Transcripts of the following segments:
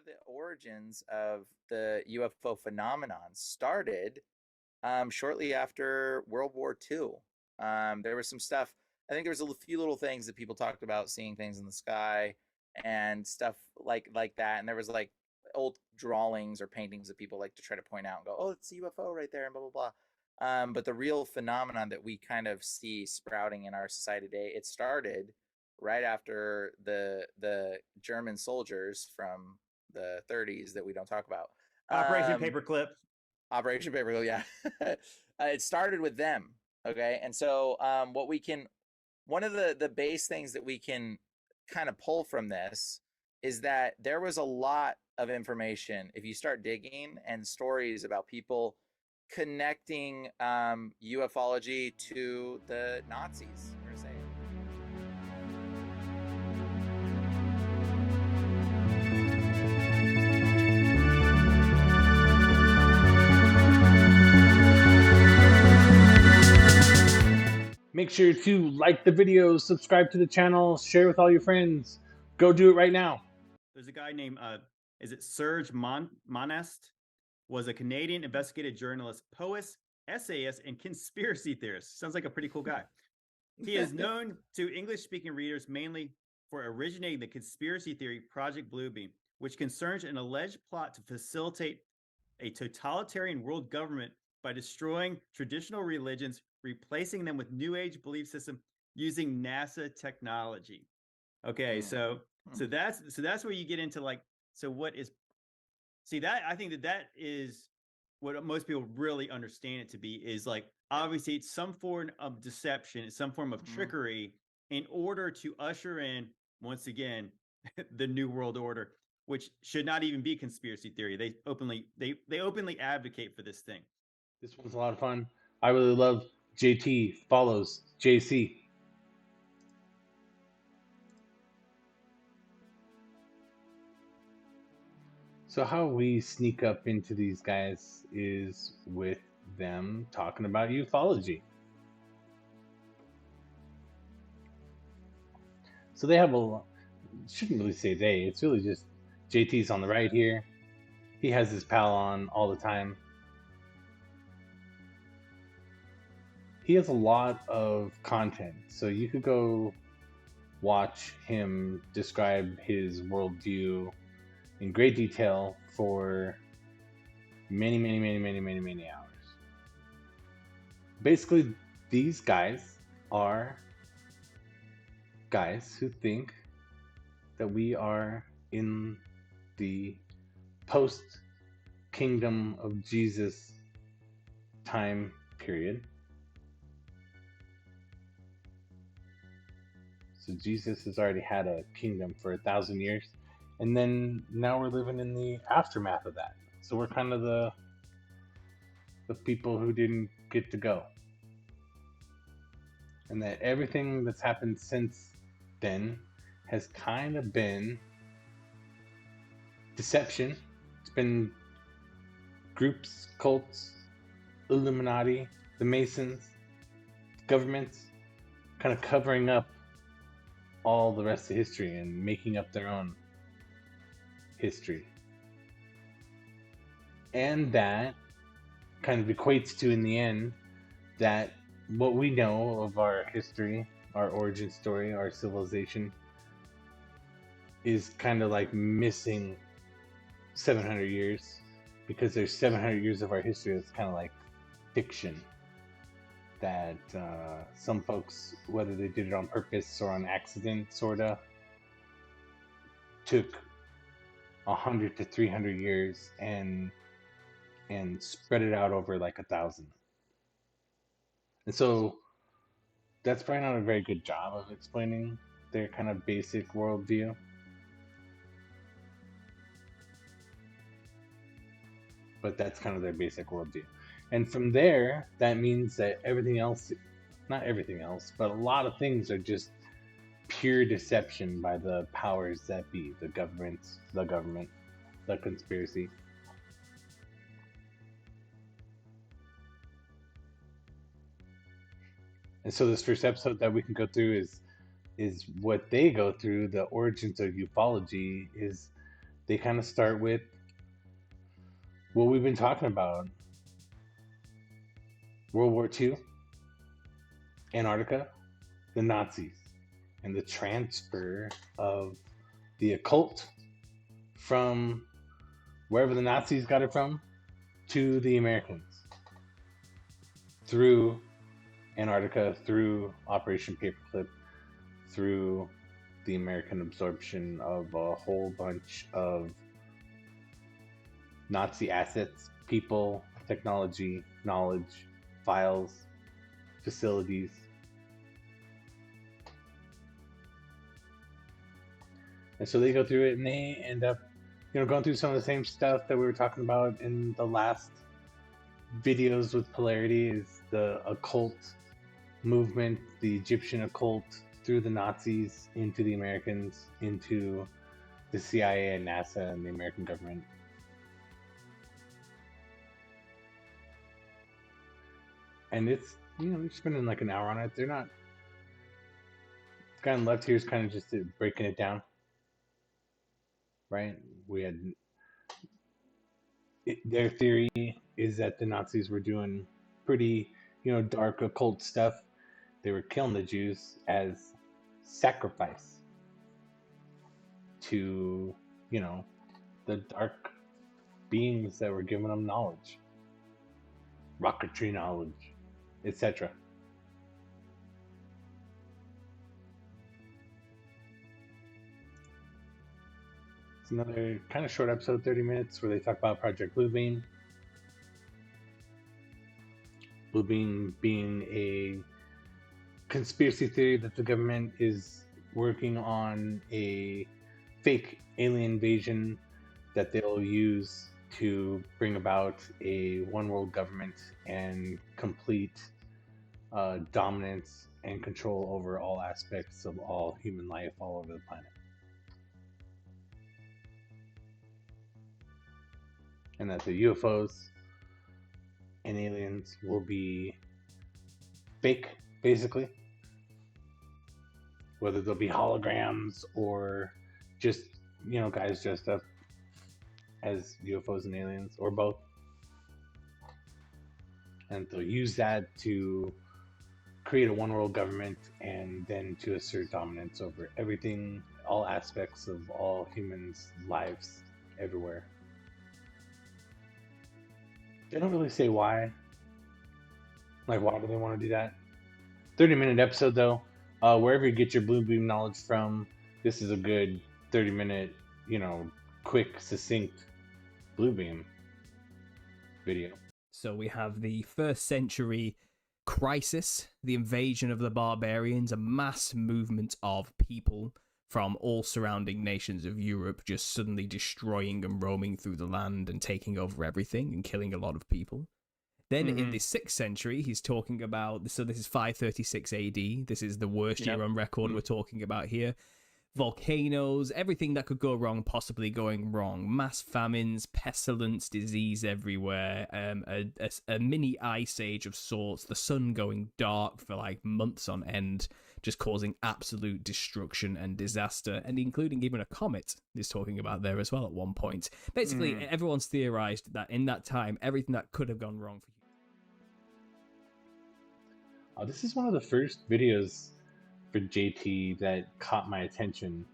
of the origins of the UFO phenomenon started shortly after World War II. There was some stuff. I think there was a few little things that people talked about seeing things in the sky and stuff like that. And there was like old drawings or paintings that people like to try to point out and go, "Oh, it's a UFO right there," and blah blah blah. But the real phenomenon that we kind of see sprouting in our society today, it started right after the German soldiers from the 30s that we don't talk about. Operation Um, Paperclip. Operation Paperclip, yeah. It started with them, okay? And so what we can, one of the base things that we can kind of pull from this is that there was a lot of information if you start digging and stories about people connecting ufology to the Nazis. We're gonna say it. Make sure to like the video, subscribe to the channel, share with all your friends. Go do it right now. There's a guy named, is it Serge Monest? Was a Canadian investigative journalist, poet, essayist, and conspiracy theorist. Sounds like a pretty cool guy. He is known to English-speaking readers mainly for originating the conspiracy theory Project Bluebeam, which concerns an alleged plot to facilitate a totalitarian world government by destroying traditional religions, replacing them with New Age belief system using NASA technology. Okay, so that's where you get into like, so what is, see that I think that is what most people really understand it to be, is like obviously it's some form of deception, it's some form of trickery in order to usher in once again the new world order, which should not even be conspiracy theory. They openly advocate for this thing. This one's a lot of fun. I really love JT follows JC. So how we sneak up into these guys is with them talking about ufology. So they have a, shouldn't really say they, it's really just JT's on the right here. He has his pal on all the time. He has a lot of content, so you could go watch him describe his worldview in great detail for many hours. Basically, these guys are guys who think that we are in the post kingdom of Jesus time period. So Jesus has already had a kingdom for 1,000 years, and then now we're living in the aftermath of that. So we're kind of the people who didn't get to go, and that everything that's happened since then has kind of been deception. It's been groups, cults, Illuminati, the Masons, governments, kind of covering up all the rest of history and making up their own history. And that kind of equates to, in the end, that what we know of our history, our origin story, our civilization, is kind of like missing 700 years, because there's 700 years of our history that's kind of like fiction, that some folks, whether they did it on purpose or on accident, sorta, took 100 to 300 years and spread it out over like 1,000. And so that's probably not a very good job of explaining their kind of basic worldview. But that's kind of their basic worldview. And from there, that means that everything else, not everything else, but a lot of things are just pure deception by the powers that be, the government, the conspiracy. And so this first episode that we can go through is what they go through, the origins of ufology, is they kind of start with what we've been talking about. World War II, Antarctica, the Nazis, and the transfer of the occult from wherever the Nazis got it from to the Americans through Antarctica, through Operation Paperclip, through the American absorption of a whole bunch of Nazi assets, people, technology, knowledge, files, facilities. And so they go through it and they end up, going through some of the same stuff that we were talking about in the last videos with Polarity, is the occult movement, the Egyptian occult through the Nazis into the Americans, into the CIA and NASA and the American government. And it's, we're spending like an hour on it. They're not, the guy on the left here is kind of just breaking it down, right? We had, their theory is that the Nazis were doing pretty, dark occult stuff. They were killing the Jews as sacrifice to, the dark beings that were giving them knowledge, rocketry knowledge, etc. It's another kind of short episode, 30 minutes, where they talk about Project Bluebeam. Bluebeam being a conspiracy theory that the government is working on a fake alien invasion that they'll use to bring about a one world government and complete dominance and control over all aspects of all human life all over the planet. And that the UFOs and aliens will be fake, basically. Whether they'll be holograms or just, guys dressed up as UFOs and aliens, or both. And they'll use that to create a one world government and then to assert dominance over everything, all aspects of all humans' lives everywhere. They don't really say why. Like, why do they want to do that? 30-minute episode, though. Wherever you get your Bluebeam knowledge from, this is a good 30-minute, quick, succinct Bluebeam video. So we have the 1st century crisis, the invasion of the barbarians, a mass movement of people from all surrounding nations of Europe just suddenly destroying and roaming through the land and taking over everything and killing a lot of people. Then in the 6th century, he's talking about, so this is 536 AD, this is the worst year on record we're talking about here. Volcanoes, everything that could go wrong, possibly going wrong. Mass famines, pestilence, disease everywhere, a mini ice age of sorts, the sun going dark for like months on end, just causing absolute destruction and disaster, and including even a comet is talking about there as well at one point. Basically, everyone's theorized that in that time, everything that could have gone wrong for you. This is one of the first videos for JT that caught my attention.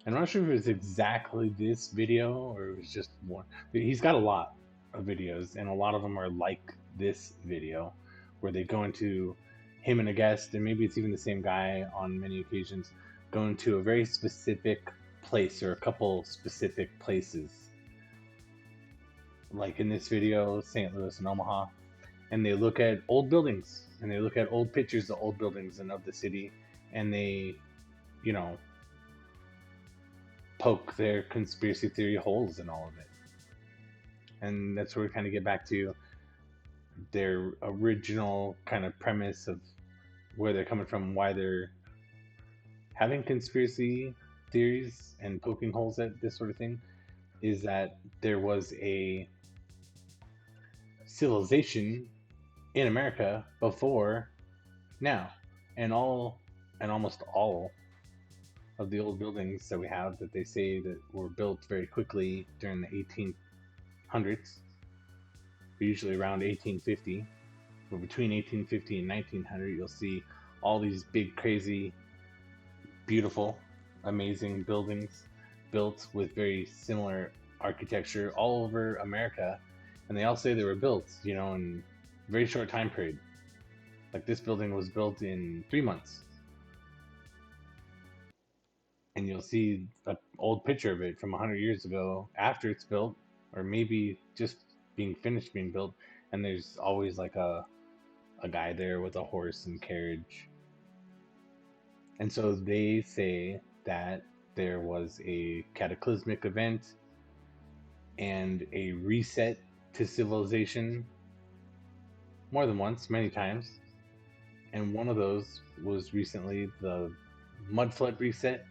And I'm not sure if it was exactly this video or it was just one. He's got a lot of videos, and a lot of them are like this video, where they go into him and a guest, and maybe it's even the same guy on many occasions, go into a very specific place or a couple specific places. Like in this video, St. Louis and Omaha. And they look at old buildings, and they look at old pictures of old buildings and of the city, and they, poke their conspiracy theory holes in all of it. And that's where we kind of get back to their original kind of premise of where they're coming from, why they're having conspiracy theories and poking holes at this sort of thing, is that there was a civilization in America before now, and almost all of the old buildings that we have that they say that were built very quickly during the 1800s, usually around 1850. But between 1850 and 1900, you'll see all these big, crazy, beautiful, amazing buildings built with very similar architecture all over America. And they all say they were built, in a very short time period. Like this building was built in 3 months. And you'll see an old picture of it from 100 years ago after it's built, or maybe just being finished being built. And there's always like a guy there with a horse and carriage. And so they say that there was a cataclysmic event and a reset to civilization more than once, many times. And one of those was recently the mud flood reset,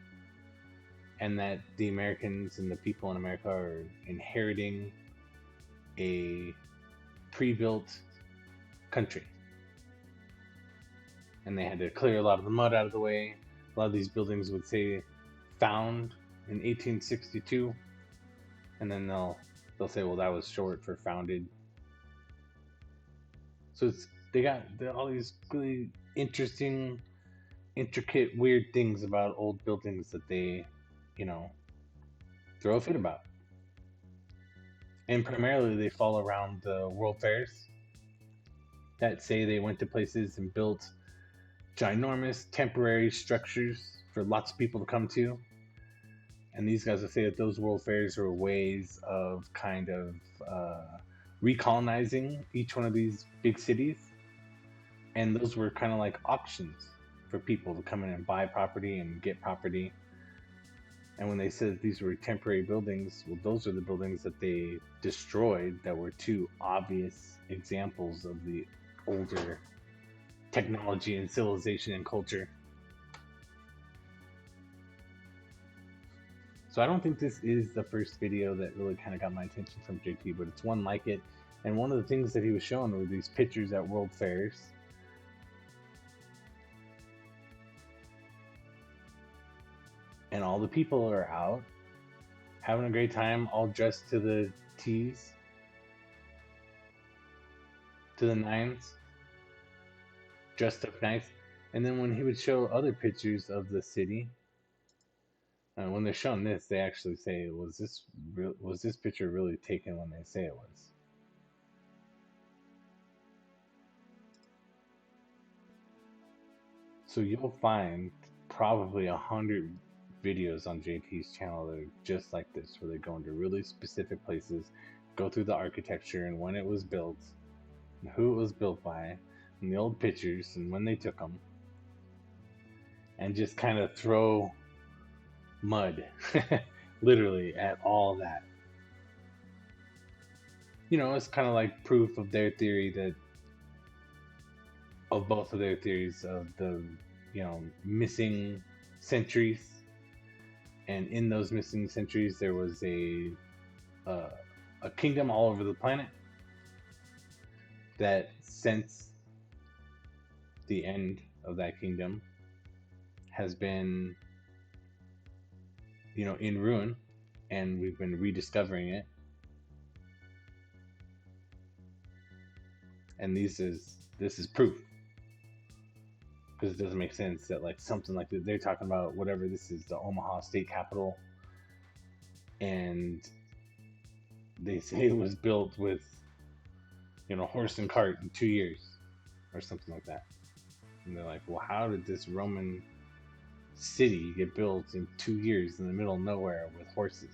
and that the Americans and the people in America are inheriting a pre-built country. And they had to clear a lot of the mud out of the way. A lot of these buildings would say found in 1862, and then they'll say, well, that was short for founded. So they got all these really interesting, intricate, weird things about old buildings that they, throw a fit about. And primarily they fall around the world fairs that say they went to places and built ginormous temporary structures for lots of people to come to. And these guys will say that those world fairs are ways of kind of recolonizing each one of these big cities. And those were kind of like auctions for people to come in and buy property and get property. And when they said that these were temporary buildings, well, those are the buildings that they destroyed that were two obvious examples of the older technology and civilization and culture. So I don't think this is the first video that really kind of got my attention from JT, but it's one like it. And one of the things that he was showing were these pictures at world fairs. And all the people are out having a great time, all dressed to the T's, to the nines, dressed up nice. And then when he would show other pictures of the city, when they're showing this, they actually say, was this picture really taken when they say it was? So you'll find probably 100 videos on JT's channel that are just like this, where they go into really specific places, go through the architecture and when it was built, and who it was built by, and the old pictures and when they took them, and just kind of throw mud literally at all that. It's kind of like proof of their theory that of both of their theories of the missing centuries. And in those missing centuries, there was a kingdom all over the planet that, since the end of that kingdom, has been, in ruin, and we've been rediscovering it. And this is proof, because it doesn't make sense that like something like that, they're talking about whatever this is, the Omaha state capital, and they say it was built with horse and cart in 2 years or something like that. And they're like, well, how did this Roman city get built in 2 years in the middle of nowhere with horses?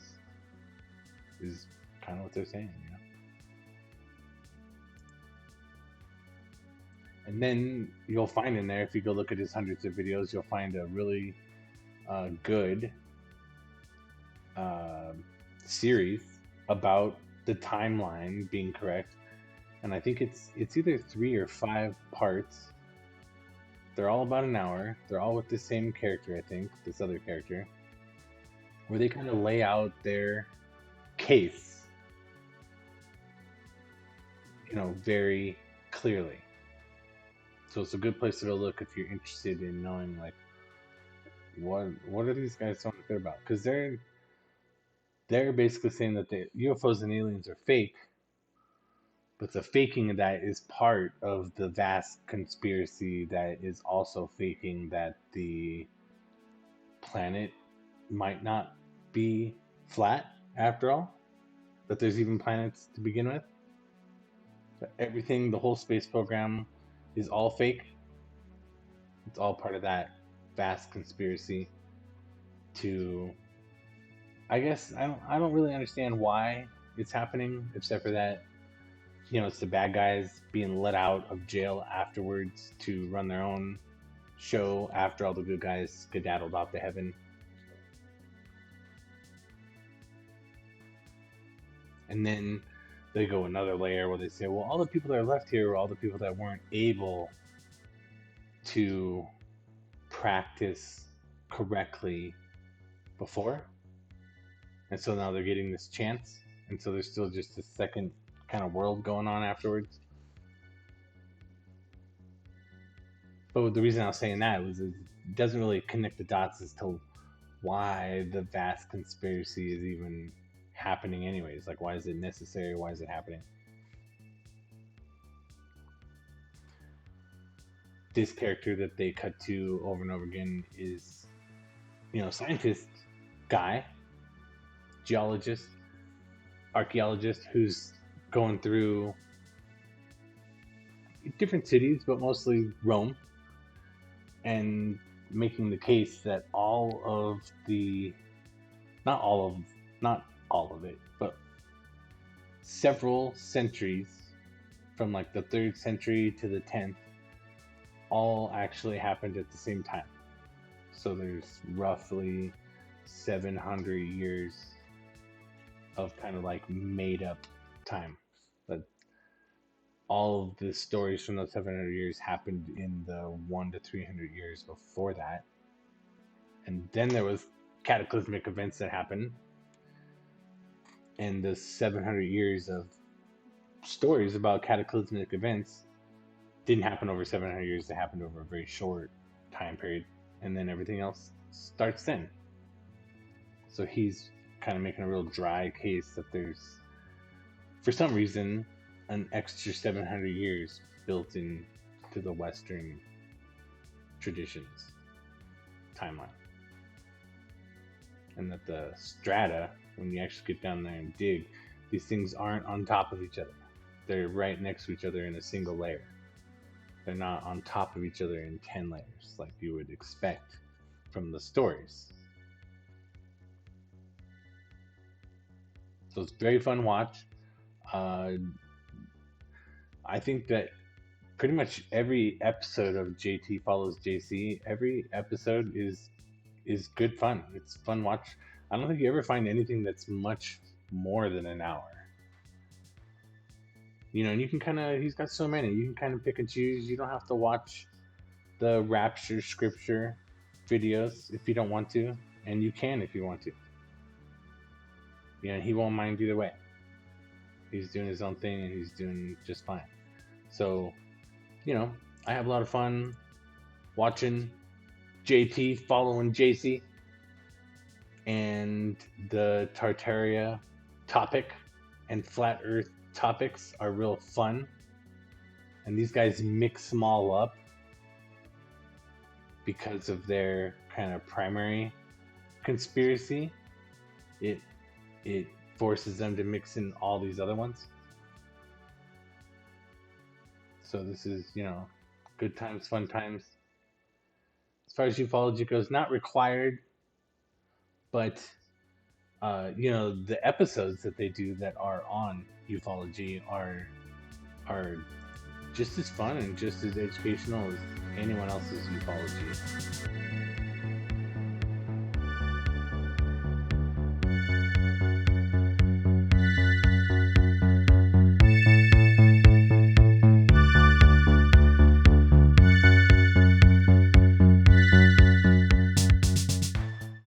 Is kind of what they're saying. And then you'll find in there, if you go look at his hundreds of videos, you'll find a really good series about the timeline being correct. And I think it's either 3 or 5 parts. They're all about an hour. They're all with the same character, I think, this other character, where they kind of lay out their case, very clearly. So it's a good place to go look if you're interested in knowing like what are these guys so unfair about? Because they're basically saying that the UFOs and aliens are fake, but the faking of that is part of the vast conspiracy that is also faking that the planet might not be flat after all, that there's even planets to begin with, that everything, the whole space program is all fake. It's all part of that vast conspiracy to, I guess, I don't really understand why it's happening, except for that, it's the bad guys being let out of jail afterwards to run their own show after all the good guys skedaddled off to heaven. And then they go another layer where they say, well, all the people that are left here are all the people that weren't able to practice correctly before. And so now they're getting this chance. And so there's still just a second kind of world going on afterwards. But the reason I was saying that was it doesn't really connect the dots as to why the vast conspiracy is even happening anyways. Like, why is it necessary? Why is it happening? This character that they cut to over and over again is, scientist guy, geologist, archaeologist, who's going through different cities, but mostly Rome, and making the case that not all of it, but several centuries from like the 3rd century to the 10th all actually happened at the same time. So there's roughly 700 years of kind of like made up time. But all of the stories from those 700 years happened in the 1 to 300 years before that. And then there was cataclysmic events that happened. And the 700 years of stories about cataclysmic events didn't happen over 700 years. They happened over a very short time period. And then everything else starts then. So he's kind of making a real dry case that there's, for some reason, an extra 700 years built into the Western traditions timeline. And that the strata, when you actually get down there and dig, these things aren't on top of each other. They're right next to each other in a single layer. They're not on top of each other in 10 layers like you would expect from the stories. So it's very fun watch. I think that pretty much every episode of JT Follows JC, every episode is good fun. It's fun watch. I don't think you ever find anything that's much more than an hour. And you can he's got so many, you can kind of pick and choose. You don't have to watch the Rapture Scripture videos if you don't want to, and you can if you want to. He won't mind either way. He's doing his own thing and he's doing just fine. So, I have a lot of fun watching JT following JC, and the Tartaria topic and flat earth topics are real fun, and these guys mix them all up because of their kind of primary conspiracy. It forces them to mix in all these other ones. So this is, good times, fun times. As far as ufology goes, not required, but the episodes that they do that are on ufology are just as fun and just as educational as anyone else's ufology.